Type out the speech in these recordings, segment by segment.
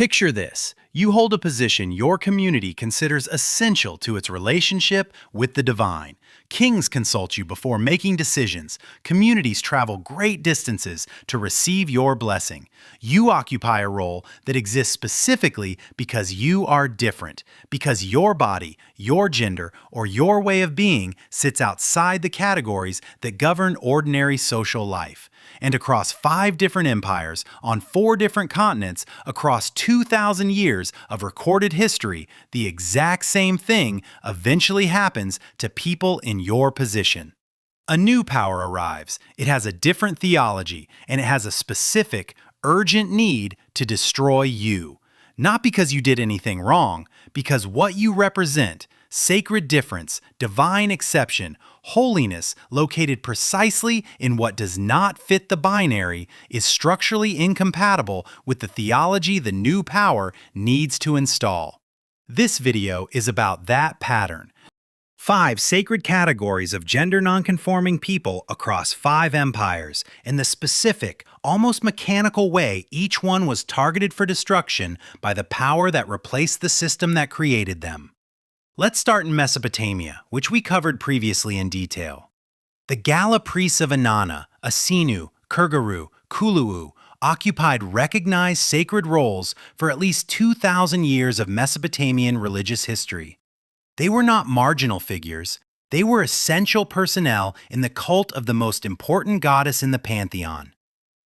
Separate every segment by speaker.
Speaker 1: Picture this. You hold a position your community considers essential to its relationship with the divine. Kings consult you before making decisions. Communities travel great distances to receive your blessing. You occupy a role that exists specifically because you are different, because your body, your gender, or your way of being sits outside the categories that govern ordinary social life. And across 5 different empires, on 4 different continents, across 2,000 years of recorded history, the exact same thing eventually happens to people in your position. A new power arrives. It has a different theology, and it has a specific, urgent need to destroy you. Not because you did anything wrong, because what you represent, sacred difference, divine exception, holiness located precisely in what does not fit the binary, is structurally incompatible with the theology the new power needs to install. This video is about that pattern. 5 sacred categories of gender-nonconforming people across 5 empires, and the specific, almost mechanical way each one was targeted for destruction by the power that replaced the system that created them. Let's start in Mesopotamia, which we covered previously in detail. The gala priests of Inanna, Asinu, Kurguru, Kulu'u occupied recognized sacred roles for at least 2,000 years of Mesopotamian religious history. They were not marginal figures. They were essential personnel in the cult of the most important goddess in the pantheon.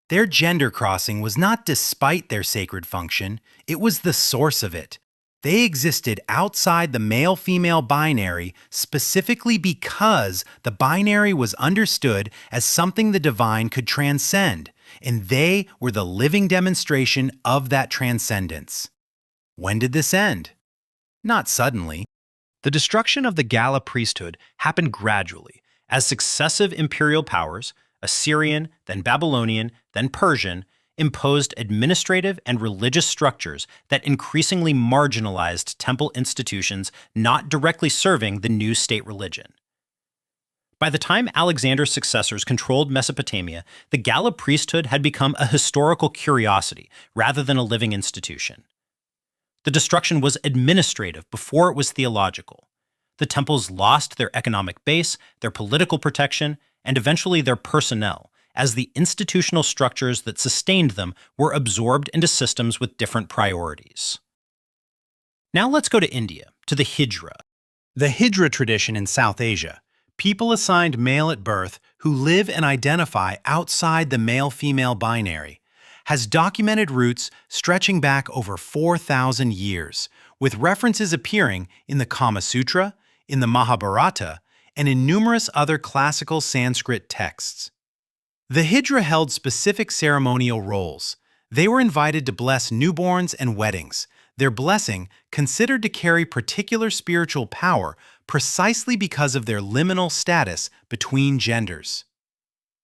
Speaker 1: Their gender crossing was not despite their sacred function, it was the source of it. They existed outside the male-female binary specifically because the binary was understood as something the divine could transcend, and they were the living demonstration of that transcendence. When did this end? Not suddenly. The destruction of the Gala priesthood happened gradually as successive imperial powers, Assyrian, then Babylonian, then Persian, imposed administrative and religious structures that increasingly marginalized temple institutions not directly serving the new state religion. By the time Alexander's successors controlled Mesopotamia, the Gala priesthood had become a historical curiosity rather than a living institution. The destruction was administrative before it was theological. The temples lost their economic base, their political protection, and eventually their personnel, as the institutional structures that sustained them were absorbed into systems with different priorities. Now let's go to India, to the Hijra. The Hijra tradition in South Asia, people assigned male at birth who live and identify outside the male-female binary, has documented roots stretching back over 4,000 years, with references appearing in the Kama Sutra, in the Mahabharata, and in numerous other classical Sanskrit texts. The Hijra held specific ceremonial roles. They were invited to bless newborns and weddings, their blessing considered to carry particular spiritual power precisely because of their liminal status between genders.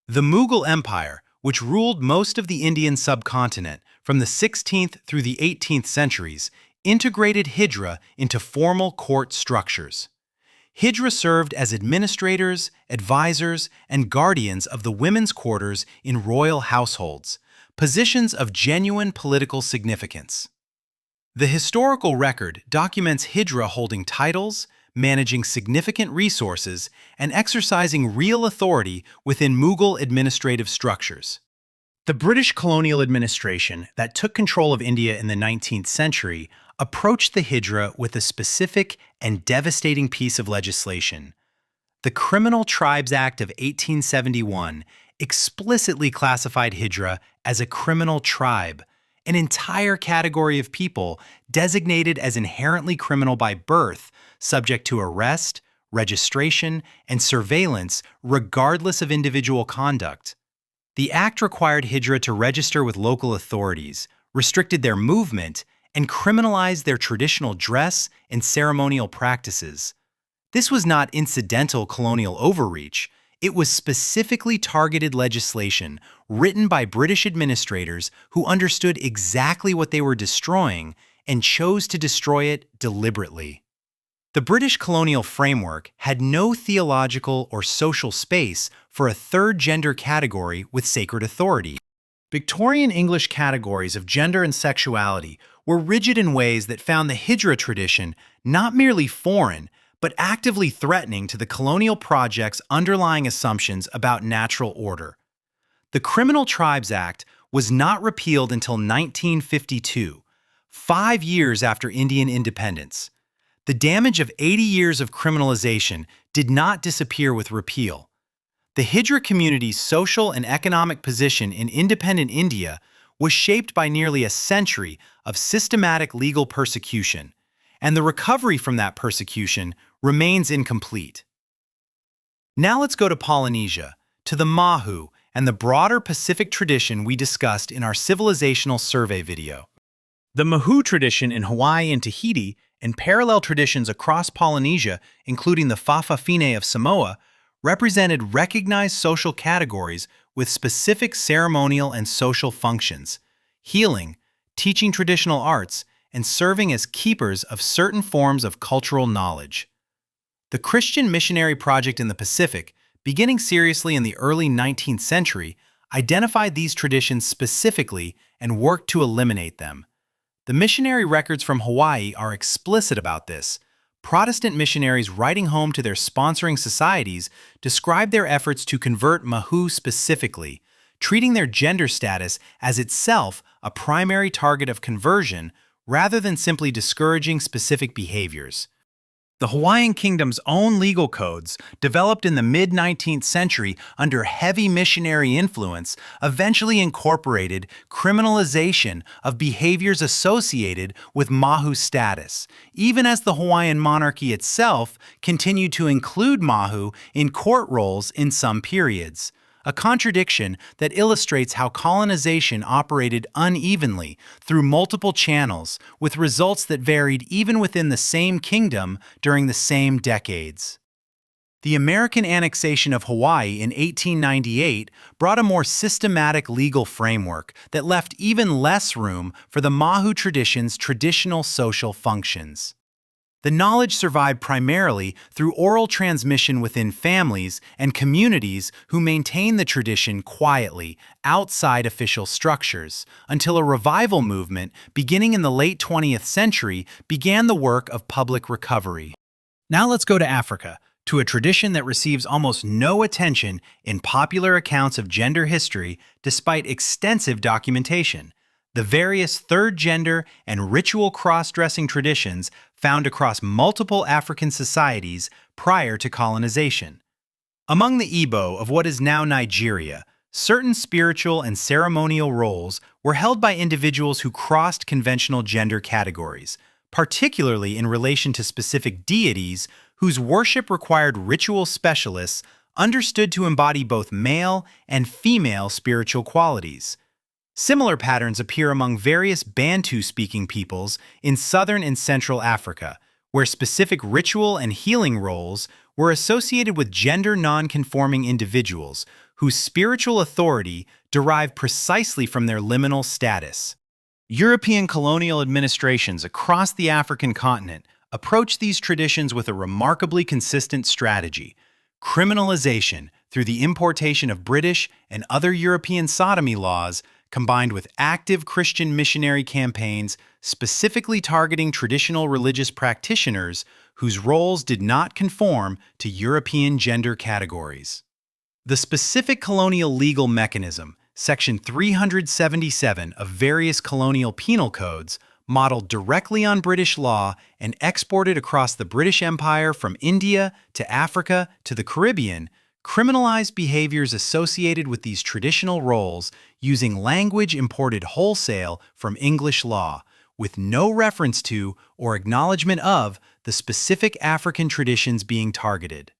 Speaker 1: The Mughal Empire, which ruled most of the Indian subcontinent from the 16th through the 18th centuries, integrated Hijra into formal court structures. Hijra served as administrators, advisors, and guardians of the women's quarters in royal households, positions of genuine political significance. The historical record documents Hijra holding titles, managing significant resources, and exercising real authority within Mughal administrative structures. The British colonial administration that took control of India in the 19th century approached the Hijra with a specific and devastating piece of legislation. The Criminal Tribes Act of 1871 explicitly classified Hijra as a criminal tribe, an entire category of people designated as inherently criminal by birth, subject to arrest, registration, and surveillance regardless of individual conduct. The act required Hijra to register with local authorities, restricted their movement, and criminalized their traditional dress and ceremonial practices. This was not incidental colonial overreach. It was specifically targeted legislation written by British administrators who understood exactly what they were destroying and chose to destroy it deliberately. The British colonial framework had no theological or social space for a third gender category with sacred authority. Victorian English categories of gender and sexuality were rigid in ways that found the Hijra tradition not merely foreign, but actively threatening to the colonial project's underlying assumptions about natural order. The Criminal Tribes Act was not repealed until 1952, 5 years after Indian independence. The damage of 80 years of criminalization did not disappear with repeal. The Hijra community's social and economic position in independent India was shaped by nearly a century of systematic legal persecution, and the recovery from that persecution remains incomplete. Now let's go to Polynesia, to the Mahu, and the broader Pacific tradition we discussed in our civilizational survey video. The Mahu tradition in Hawaii and Tahiti, and parallel traditions across Polynesia, including the Fa'afafine of Samoa, represented recognized social categories with specific ceremonial and social functions: healing, teaching traditional arts, and serving as keepers of certain forms of cultural knowledge. The Christian missionary project in the Pacific, beginning seriously in the early 19th century, identified these traditions specifically and worked to eliminate them. The missionary records from Hawaii are explicit about this. Protestant missionaries writing home to their sponsoring societies describe their efforts to convert Mahu specifically, treating their gender status as itself a primary target of conversion rather than simply discouraging specific behaviors. The Hawaiian Kingdom's own legal codes, developed in the mid-19th century under heavy missionary influence, eventually incorporated criminalization of behaviors associated with Mahu status, even as the Hawaiian monarchy itself continued to include Mahu in court roles in some periods. A contradiction that illustrates how colonization operated unevenly through multiple channels, with results that varied even within the same kingdom during the same decades. The American annexation of Hawaii in 1898 brought a more systematic legal framework that left even less room for the Mahu tradition's traditional social functions. The knowledge survived primarily through oral transmission within families and communities who maintained the tradition quietly outside official structures, until a revival movement beginning in the late 20th century began the work of public recovery. Now let's go to Africa, to a tradition that receives almost no attention in popular accounts of gender history despite extensive documentation: the various third gender and ritual cross-dressing traditions found across multiple African societies prior to colonization. Among the Igbo of what is now Nigeria, certain spiritual and ceremonial roles were held by individuals who crossed conventional gender categories, particularly in relation to specific deities whose worship required ritual specialists understood to embody both male and female spiritual qualities. Similar patterns appear among various Bantu-speaking peoples in southern and central Africa, where specific ritual and healing roles were associated with gender-nonconforming individuals whose spiritual authority derived precisely from their liminal status. European colonial administrations across the African continent approached these traditions with a remarkably consistent strategy: criminalization through the importation of British and other European sodomy laws, combined with active Christian missionary campaigns specifically targeting traditional religious practitioners whose roles did not conform to European gender categories. The specific colonial legal mechanism, Section 377 of various colonial penal codes, modeled directly on British law and exported across the British Empire from India to Africa to the Caribbean, criminalized behaviors associated with these traditional roles using language imported wholesale from English law, with no reference to or acknowledgement of the specific African traditions being targeted.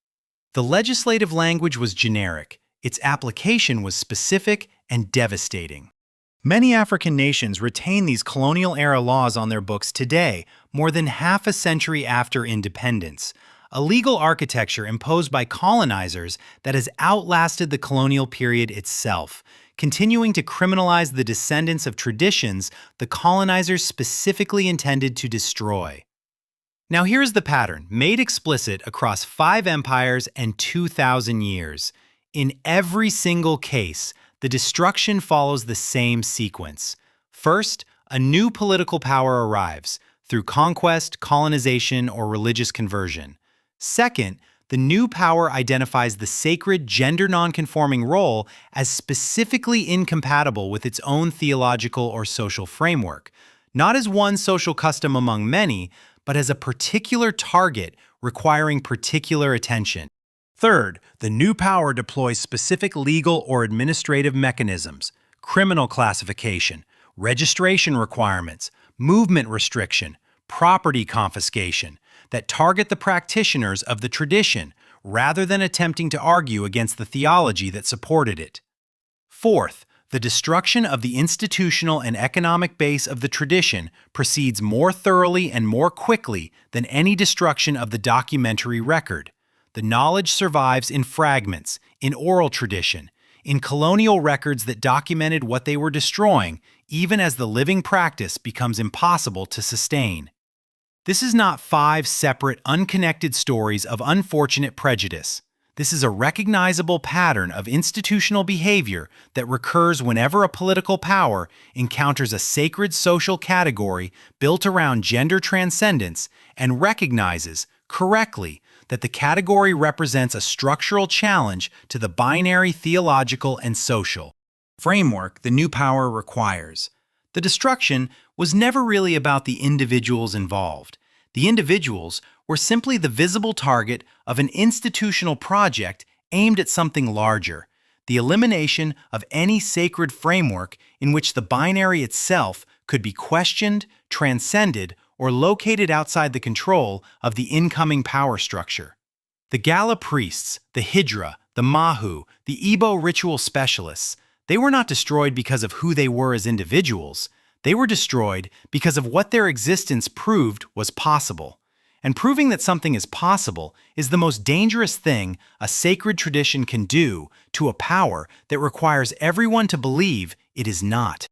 Speaker 1: The legislative language was generic, its application was specific and devastating. Many African nations retain these colonial-era laws on their books today, more than half a century after independence, a legal architecture imposed by colonizers that has outlasted the colonial period itself, continuing to criminalize the descendants of traditions the colonizers specifically intended to destroy. Now here's the pattern, made explicit across 5 empires and 2,000 years. In every single case, the destruction follows the same sequence. First, A new political power arrives through conquest, colonization, or religious conversion. Second, the new power identifies the sacred gender-nonconforming role as specifically incompatible with its own theological or social framework, not as one social custom among many, but as a particular target requiring particular attention. Third, the new power deploys specific legal or administrative mechanisms, criminal classification, registration requirements, movement restriction, property confiscation, that target the practitioners of the tradition rather than attempting to argue against the theology that supported it. Fourth, the destruction of the institutional and economic base of the tradition proceeds more thoroughly and more quickly than any destruction of the documentary record. The knowledge survives in fragments, in oral tradition, in colonial records that documented what they were destroying, even as the living practice becomes impossible to sustain. This is not 5 separate, unconnected stories of unfortunate prejudice. This is a recognizable pattern of institutional behavior that recurs whenever a political power encounters a sacred social category built around gender transcendence and recognizes, correctly, that the category represents a structural challenge to the binary theological and social framework the new power requires. The destruction was never really about the individuals involved. The individuals were simply the visible target of an institutional project aimed at something larger, the elimination of any sacred framework in which the binary itself could be questioned, transcended, or located outside the control of the incoming power structure. The gala priests, the Hijra, the Mahu, the Igbo ritual specialists, they were not destroyed because of who they were as individuals. They were destroyed because of what their existence proved was possible. And proving that something is possible is the most dangerous thing a sacred tradition can do to a power that requires everyone to believe it is not.